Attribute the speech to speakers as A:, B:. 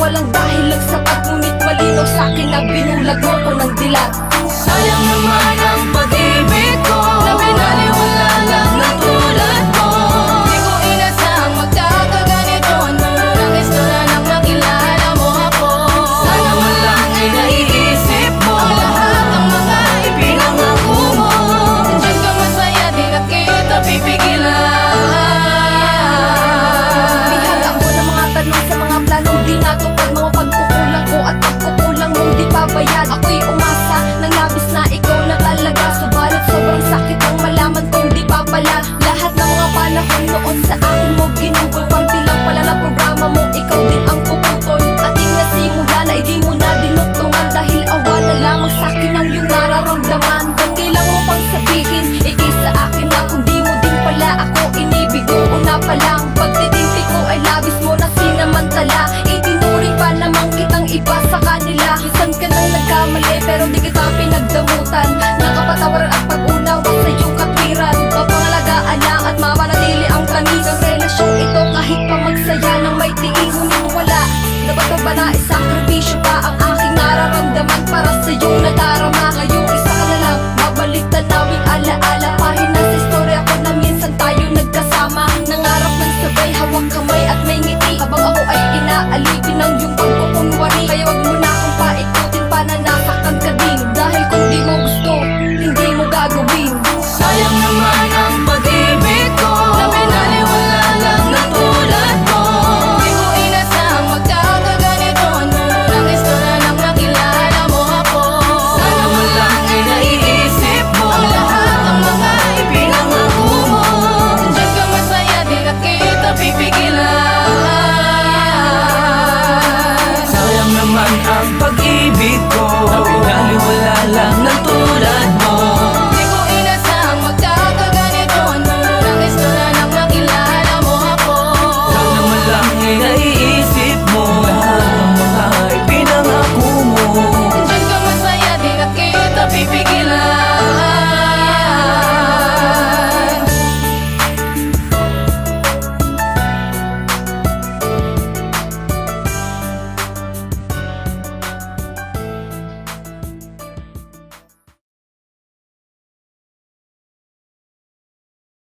A: walang dahil lang sapat, ngunit malinaw sa'kin na binulag mo ko ng dilat.
B: Sayang naman ang pag-ibig ko na binaliwala lang ng tulad mo. Di ko inasahang magkakaganito, nung gusto na nang makilala mo ako. Sana man lang ay naiisip mo ang lahat ng mga ipinangako mo. Diyan ka masaya, di na kita pipigilan.
A: Bihag ako ng mga tanong sa mga planong di natupad, mga pagkukulang ko at pagkukulang mong di pabayad. Ako'y umasa ng labis na ikaw na talaga, subalit sobrang sakit ang malaman kong di pa pala. Lahat ng mga panahon noon sa akin mo ginugol, panti lang pala na programa mo, ikaw din ang puputol. Ating nasimula na hindi mo na dinuktungan, dahil awa na lamang sa'kin ang iyong nararamdaman. Ba't kailang mo pang sabihin, ikay sa akin na kung di mo din pala ako inibig mo. Una pa lang, pagtitinti ko ay labis mo na sinamantala, itinuring pa namang kitang iba sa kanila. Minsan ka nang nagkamali pero di kita pinagdamutan, nakapatawaran at pag-unawa sa iyong katwiran. Mapangalagaan lang at mapanatili ang tamis ng relasyong ito, kahit pa magsaya ng may tiis. Ngunit wala, dapat ba na isakripisyo pa ang aking nararamdaman para sa iyong nagagawa?